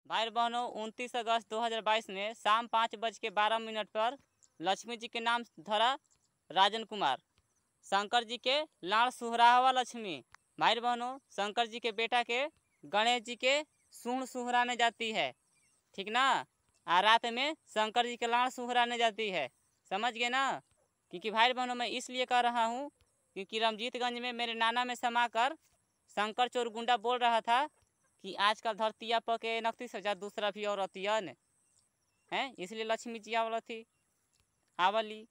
भाई बहनों 29 अगस्त 2022 में शाम 5:12 पर लक्ष्मी जी के नाम धरा राजन कुमार। शंकर जी के लाड़ सुहरावा लक्ष्मी। भाई बहनों शंकर जी के बेटा के गणेश जी के सूंड सुहराने जाती है, ठीक ना। रात में शंकर जी के लाड़ सुहराने जाती है, समझ गए ना। क्योंकि भाई बहनों मैं इसलिए कह रहा हूँ क्योंकि रमजीतगंज में मेरे नाना में समाकर शंकर चोर गुंडा बोल रहा था कि आजकल धरतिया पके 29,000 दूसरा भी और अतियन है, इसलिए लक्ष्मी जी आवल थी आवली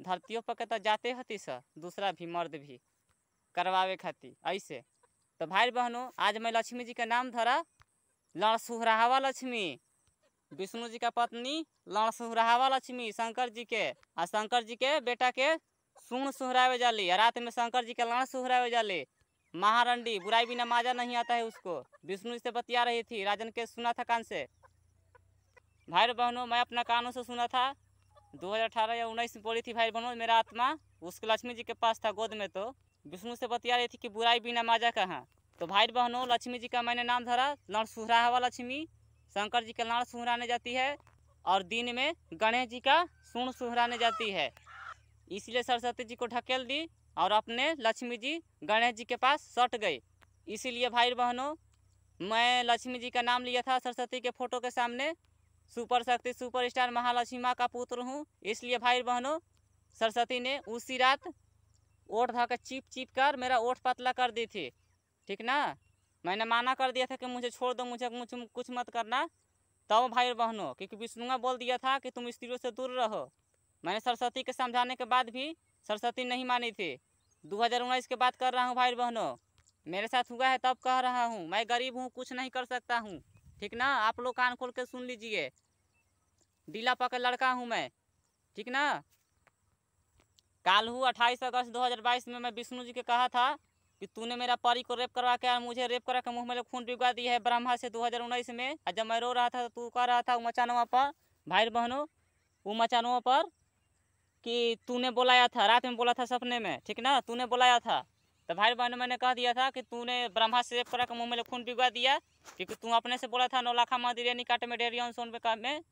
धरतियों पके तो जाते हती स दूसरा भी मर्द भी करवावे खातिर ऐसे। तो भाई बहनों आज मैं लक्ष्मी जी का नाम धरा लड़ सुहरावा लक्ष्मी, विष्णु जी का पत्नी लड़ सुहरावा लक्ष्मी शंकर जी के। और शंकर जी के बेटा के सूण सुहरावे जाली। रात में शंकर जी के लाड़ सुहरावे जाली। महारंडी बुराई बिना माजा नहीं आता है उसको। विष्णु से बतिया रही थी, राजन के सुना था कान से। भाई बहनों मैं अपना कानों से सुना था 2018 या 19 में बोली थी भाई बहनों मेरा आत्मा उसके लक्ष्मी जी के पास था गोद में। तो विष्णु से बतिया रही थी कि बुराई बिना माजा कहाँ। तो भाई बहनों लक्ष्मी जी का मैंने नाम धरा लड़ सुहरावा लक्ष्मी। शंकर जी के लाड़ सुहराने जाती है और दिन में गणेश जी का सूंड सुहराने जाती है। इसलिए सरस्वती जी को ढकेल दी और अपने लक्ष्मी जी गणेश जी के पास सट गई। इसीलिए भाई बहनों मैं लक्ष्मी जी का नाम लिया था सरस्वती के फोटो के सामने। सुपर शक्ति सुपर स्टार महालक्ष्मी माँ का पुत्र हूँ। इसलिए भाई बहनों सरस्वती ने उसी रात ओठ धोकर चीप चीप कर मेरा ओठ पतला कर दी थी, ठीक ना। मैंने माना कर दिया था कि मुझे छोड़ दो, मुझे कुछ मत करना। तब भाई बहनों क्योंकि विष्णुआ बोल दिया था कि तुम स्त्रियों से दूर रहो। मैंने सरस्वती के समझाने के बाद भी सरस्वती नहीं मानी थी। 2019 के बात कर रहा हूँ भाई बहनों, मेरे साथ हुआ है तब कह रहा हूँ। मैं गरीब हूँ, कुछ नहीं कर सकता हूँ, ठीक ना। आप लोग कान खोल के सुन लीजिए, डीला पकड़ लड़का हूँ मैं, ठीक ना। काल हूँ 28 अगस्त 2022 में मैं विष्णु जी के कहा था कि तूने मेरा परी को रेप करवा के और मुझे रेप करा के मुँह में खून पिघला दिया है ब्रह्मा से 2019 में। और जब मैं रो रहा था तो तू कह रहा था मचानवा पर भाई बहनों वो मचानवा पर कि तूने बुलाया था, रात में बोला था सपने में, ठीक ना, तूने बुलाया था। तो भाई बहनों मैंने कह दिया था कि तूने ब्रह्मा से रेप करा के मुँह में खून पिघला दिया क्योंकि तू अपने से बोला था नौलाखा मंदिर काटे में डेरियन सोन में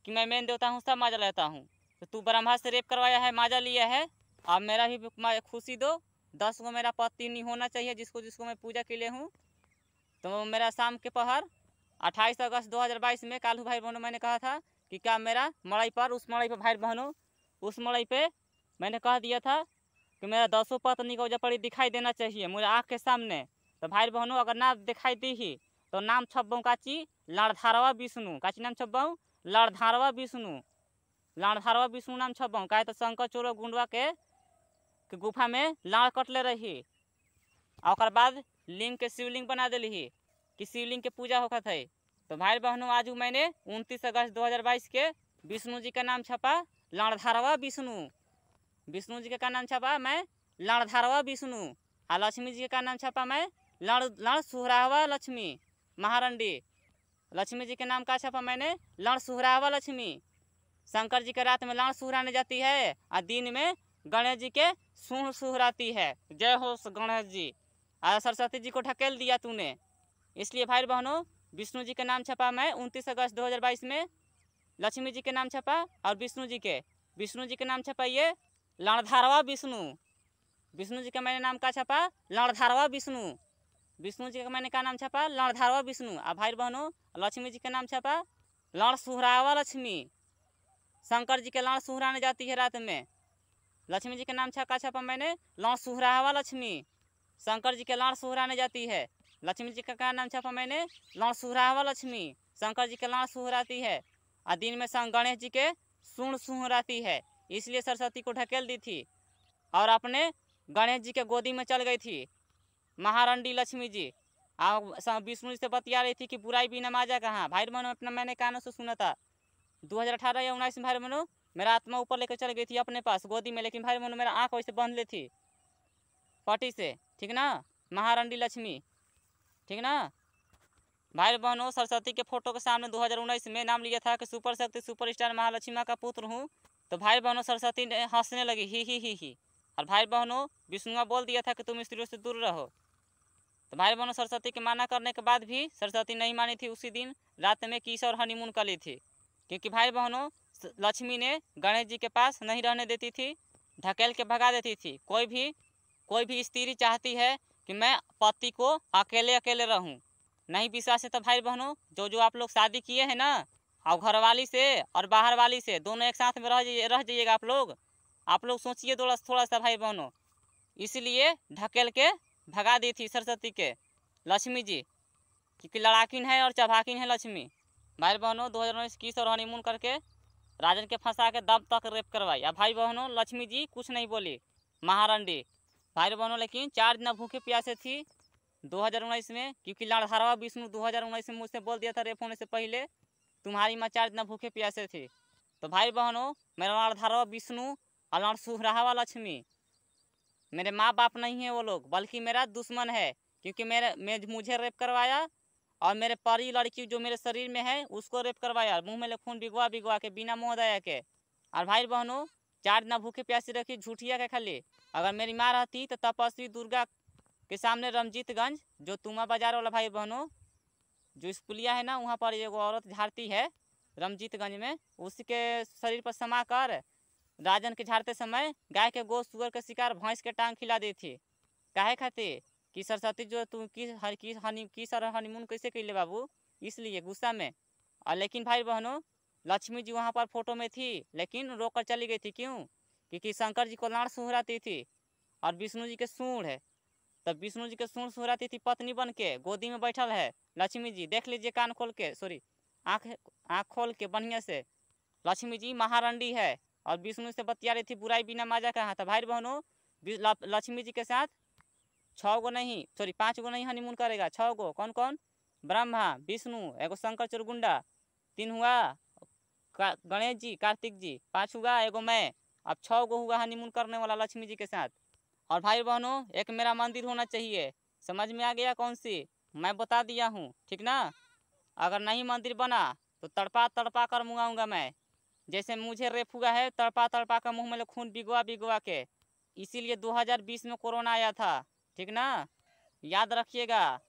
कि मैं मेन देवता हूँ सब माजा लेता हूँ। तो तू ब्रह्मा से रेप करवाया है, माजा लिया है। अब मेरा भी खुशी दो, 10 को मेरा पति नहीं होना चाहिए जिसको जिसको मैं पूजा के लिए हूँ। तो मेरा शाम के पहर 28 अगस्त 2022 में कालू भाई बहनों मैंने कहा था कि क्या मेरा मड़ई पर उस मड़ई पर भाई बहनों उस मड़ई पे मैंने कह दिया था कि मेरा 10 पत्नी को जपड़ी दिखाई देना चाहिए मुझे आँख के सामने। तो भाई बहनों अगर ना दिखाई दी ही तो नाम छब्बों काची लाड़धारवा विष्णु, काची नाम छब्बों लाड़धारवा विष्णु, लाड़धारवा विष्णु नाम छब्बों। काहे तो शंकर चोर गुंडवा के गुफा में लाड़ कटले रही और बाद लिंग के शिवलिंग बना दिली कि शिवलिंग के पूजा होकर थे। तो भाई बहनों आज मैंने 29 अगस्त 2022 के विष्णु जी का नाम छपा लाड़धारवा विष्णु। विष्णु जी का नाम छपा मैं लाड़धारवा विष्णु। और लक्ष्मी जी का नाम छपा मैं लड़ सुहरावा लक्ष्मी महारंडी। लक्ष्मी जी के नाम का छपा मैंने लड़ सुहरावा लक्ष्मी। शंकर जी के रात में लाड़ सुहराने जाती है और दिन में गणेश जी के सूंड सुहराती है। जय हो गणेश जी। और सरस्वती जी को ढकेल दिया तूने, इसलिए भाई बहनों विष्णु जी के नाम छपा मैं 29 अगस्त 2022 में। लक्ष्मी जी के नाम छपा और विष्णु जी के नाम छपा ये लाड़धारवा विष्णु। विष्णु जी का मैंने नाम का छपा लाड़धारवा विष्णु। विष्णु जी का मैंने का नाम छपा लाड़धारवा विष्णु। और भाई बहनों लक्ष्मी जी का नाम छपा लाड़ सुहरावा लक्ष्मी। शंकर जी के लाड़ सुहराने जाती है रात में। लक्ष्मी जी के नाम का छपा मैंने लाड़ सुहरावा लक्ष्मी। शंकर जी के लाड़ सुहराने जाती है। लक्ष्मी जी का नाम छपा मैंने लाड़ सुहरावा लक्ष्मी। शंकर जी के लाड़ सुहराती है और दिन में गणेश जी के सूंड सुहराती है। इसलिए सरस्वती को ढकेल दी थी और अपने गणेश जी के गोदी में चल गई थी महारंडी लक्ष्मी जी। विष्णु जी से बतिया रही थी कि बुराई बिना माजा कहाँ। भाई बहनों अपना मैंने कानों से सुना था 2018 या 19 में भाई बहनों मेरा आत्मा ऊपर लेकर चल गई थी अपने पास गोदी में। लेकिन भाई बहनों मेरा आँख वैसे बंद ली थी पटी से, ठीक ना, महारंडी लक्ष्मी, ठीक ना। भाई बहनों सरस्वती के फोटो के सामने 2019 में नाम लिया था कि सुपर शक्ति सुपर स्टार महालक्ष्मी माँ का पुत्र हूँ। तो भाई बहनों सरस्वती ने हंसने लगी ही। और भाई बहनों विष्णुआ बोल दिया था कि तुम स्त्रियों से दूर रहो। तो भाई बहनों सरस्वती के माना करने के बाद भी सरस्वती नहीं मानी थी। उसी दिन रात में किस और हनीमून कर ली थी, क्योंकि भाई बहनों लक्ष्मी ने गणेश जी के पास नहीं रहने देती थी, ढकेल के भगा देती थी। कोई भी स्त्री चाहती है कि मैं पति को अकेले अकेले रहूं। नहीं विश्वास है तो भाई बहनों जो जो आप लोग शादी किए हैं ना, और घर वाली से और बाहर वाली से दोनों एक साथ में रह जाइएगा आप लोग सोचिए थोड़ा सा भाई बहनों। इसलिए ढकेल के भगा दी थी सरस्वती के लक्ष्मी जी, क्योंकि लड़ाकिन है और चबाकिन है लक्ष्मी। भाई बहनों 2019 किस और हनीमून करके राजन के फंसा के दब तक रेप करवाई। अब भाई बहनों लक्ष्मी जी कुछ नहीं बोली, महारंडी भाई बहनों, लेकिन 4 दिन भूखे प्यासे थी 2019 में, क्योंकि लाड़धारवा विष्णु 2019 में मुझसे बोल दिया था रेप होने से पहले तुम्हारी माँ 4 दिन भूखे प्यासे थी। तो भाई बहनों मेरा लाड़धारवा विष्णु और लाड़सुहरावा लक्ष्मी मेरे माँ बाप नहीं है वो लोग, बल्कि मेरा दुश्मन है, क्योंकि मुझे रेप करवाया और मेरे परी लड़की जो मेरे शरीर में है उसको रेप करवाया, मुंह में खून भिगवा के बिना मुँह दया के। और भाई बहनों 4 दिन भूखे प्यासी रखी झूठिया के खाली। अगर मेरी माँ रहती तो तपस्वी दुर्गा के सामने रमजीतगंज जो तुमा बाजार वाला भाई बहनों जो स्कूलिया है ना, वहाँ पर एगो औरत झाड़ती है रमजीतगंज में, उसके शरीर पर समा कर राजन के झाड़ते समय गाय के गोश्त सुअर के शिकार भैंस के टांग खिला दी थी। काहे खातिर कि सरस्वती जो तुम की सर हनीमून कैसे कैले बाबू, इसलिए गुस्सा में। और लेकिन भाई बहनों लक्ष्मी जी वहाँ पर फोटो में थी, लेकिन रोक कर चली गई थी। क्यों? क्योंकि शंकर जी को लाड़ सुहराती थी और विष्णु जी के सूढ़ है, तब विष्णु जी के सूढ़ सुहराती थी पत्नी बन के, गोदी में बैठल है लक्ष्मी जी। देख लीजिए कान खोल के, सॉरी आँख खोल के बढ़िया से, लक्ष्मी जी महारंडी है और विष्णु से बतिया रही थी बुराई बिना माजा कहा था। भाई बहनों लक्ष्मी जी के साथ 5 गो नहीं हनीमून करेगा, 6 गो। कौन कौन? ब्रह्मा विष्णु एगो शंकर चुरगुंडा, 3 हुआ गणेश जी कार्तिक जी, 5 हुआ एगो मैं, अब 6 गो हुआ हनीमून करने वाला लक्ष्मी जी के साथ। और भाई बहनों एक मेरा मंदिर होना चाहिए, समझ में आ गया कौन सी? मैं बता दिया हूँ, ठीक ना। अगर नहीं मंदिर बना तो तड़पा तड़पा कर मुँगाऊँगा मैं, जैसे मुझे रेप हुआ है तड़पा तड़पा कर मुँह में खून भिगवा के। इसीलिए 2020 में कोरोना आया था, ठीक ना, याद रखिएगा।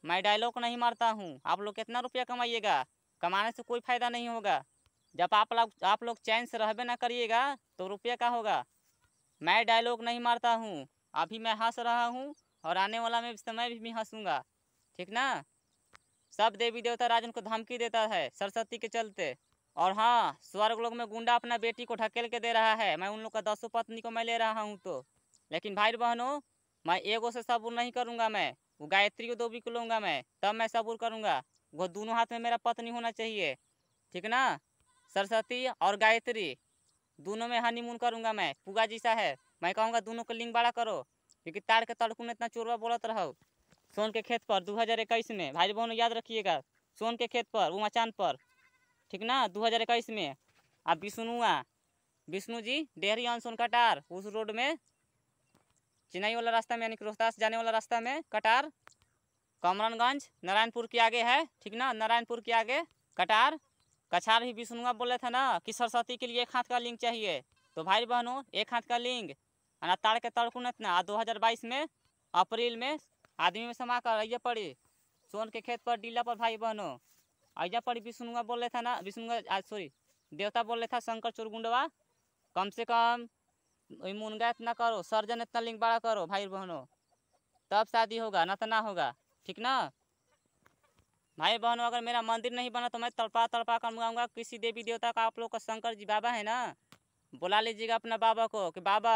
मैं डायलॉग नहीं मारता हूँ। आप लोग कितना रुपया कमाइएगा, कमाने से कोई फ़ायदा नहीं होगा। जब आप लोग चैन से रहबे ना करिएगा तो रुपया का होगा। मैं डायलॉग नहीं मारता हूँ, अभी मैं हंस रहा हूँ और आने वाला में समय भी हंसूँगा, ठीक ना। सब देवी देवता राजन को धमकी देता है सरस्वती के चलते। और हाँ, स्वर्ग लोग में गुंडा अपना बेटी को ढकेल के दे रहा है, मैं उन लोग का 10 पत्नी को मैं ले रहा हूँ। तो लेकिन भाई बहनों मैं एगो से सबूर नहीं करूँगा, मैं वो गायत्री को 2 भी को लूँगा मैं, तब मैं सबूर करूँगा। वो दोनों हाथ में मेरा पत्नी होना चाहिए, ठीक ना। सरस्वती और गायत्री दोनों में हनीमून करूँगा मैं, पुगा जी सा है। मैं कहूँगा दोनों को लिंग बड़ा करो, क्योंकि ताड़ के तड़कुन इतना चोरवा बोलत रहो। सोन के खेत पर 2021 में भाई बहनों याद रखिएगा, सोन के खेत पर वो मचान पर, ठीक ना, 2021 में। अब विष्णु जी डेहरी ऑन सोन कटार उस रोड में चेन्नई वाला रास्ता में, यानी कि रोहतास जाने वाला रास्ता में कटार, कमरनगंज नारायणपुर के आगे है, ठीक ना, नारायणपुर के आगे कटार। कछार ही विष्णुआ बोले थे ना कि सरस्वती के लिए 1 हाथ का लिंग चाहिए। तो भाई बहनों 1 हाथ का लिंग ताड़ के तड़कुन इतना 2022 में अप्रैल में आदमी में समा कर आइया पड़ी सोन के खेत पर डीला पर। भाई बहनों आइया पड़ी विष्णुआ बोले था ना, देवता बोले था शंकर चुरगुंडवा, कम से कम मुनगा इतना करो, सर्जन इतना लिंग बड़ा करो भाई बहनों, तब शादी होगा, ना तो ना होगा, ठीक ना। भाई बहनों अगर मेरा मंदिर नहीं बना तो मैं तड़पा तड़पा कर मंगाऊंगा किसी देवी देवता का। आप लोग का शंकर जी बाबा है ना, बुला लीजिएगा अपना बाबा को कि बाबा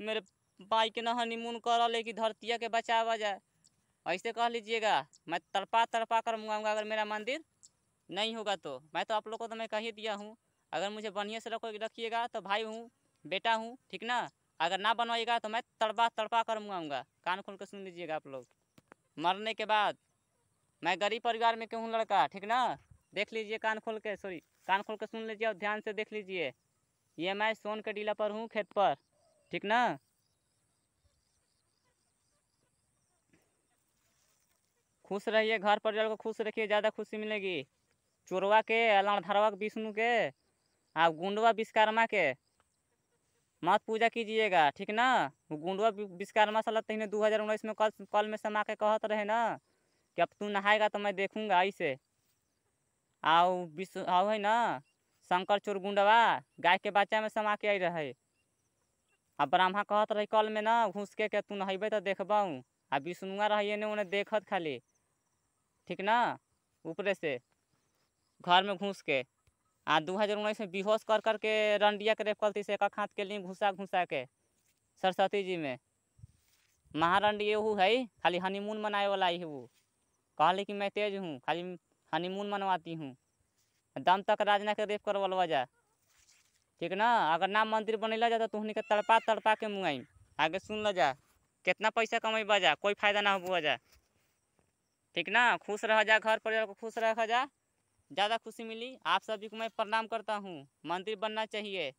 मेरे भाई के न हनीमून कर ले कि धरतिया के बचावा जाए, ऐसे कह लीजिएगा। मैं तड़पा तड़पा कर मंगाऊंगा अगर मेरा मंदिर नहीं होगा तो। मैं तो आप लोग को तो मैं कह ही दिया हूँ, अगर मुझे बढ़िया से रखिएगा तो भाई हूँ, बेटा हूँ, ठीक ना। अगर ना बनवाइएगा तो मैं तड़पा तड़पा कर मंगाऊंगा। कान खोल कर सुन लीजिएगा आप लोग। मरने के बाद मैं गरीब परिवार में क्यों हूँ लड़का, ठीक ना। देख लीजिए कान खोल के, कान खोल के सुन लीजिए और ध्यान से देख लीजिए। ये मैं सोन के डीला पर हूँ, खेत पर, ठीक ना। खुश रहिए, घर परिवार को खुश रखिए, ज़्यादा खुशी मिलेगी। चोरवा के, लाड़धरवा के विष्णु के, आप गुंडवा विश्वकर्मा के मत पूजा कीजिएगा, ठीक ना। वो गुंडवा विश्वकर्मा साला तहीने 2019 में कल में समा के कहत रहे ना कि अब तू नहाएगा तो मैं देखूंगा ऐसे। आओ विश्व आओ है ना शंकर चोर गुंडवा गाय के बच्चा में समा के आई रहे। अब ब्रह्मा कहत रही कल में ना घुस के तू नहेबे तो देखबाऊ। आ विष्णुआ रही ने उन्हें देखत खाली, ठीक ना, ऊपरे से घर में घुस के। 2019 में बेहोश कर करके रंडिया के रेप करती से एक हाथ के लिए घुसा घुसा के सरस्वती जी में। महारंडी एहू है खाली हनीमून मनाए वाला ही वो। कहली कि मैं तेज हूँ, खाली हनीमून मनवाती हूँ, दम तक राजना के रेप करवलवा जा, ठीक ना। अगर नाम मंदिर बनेला जा तो तुहनी के तड़पा तड़पा के मुआई। आगे सुन ल जा, कितना पैसा कमाई बजा, कोई फायदा ना हो जा, ठीक ना। खुश रह जा, घर परिवार को खुश रखा जा, ज़्यादा खुशी मिली। आप सभी को मैं प्रणाम करता हूँ। मंदिर बनना चाहिए।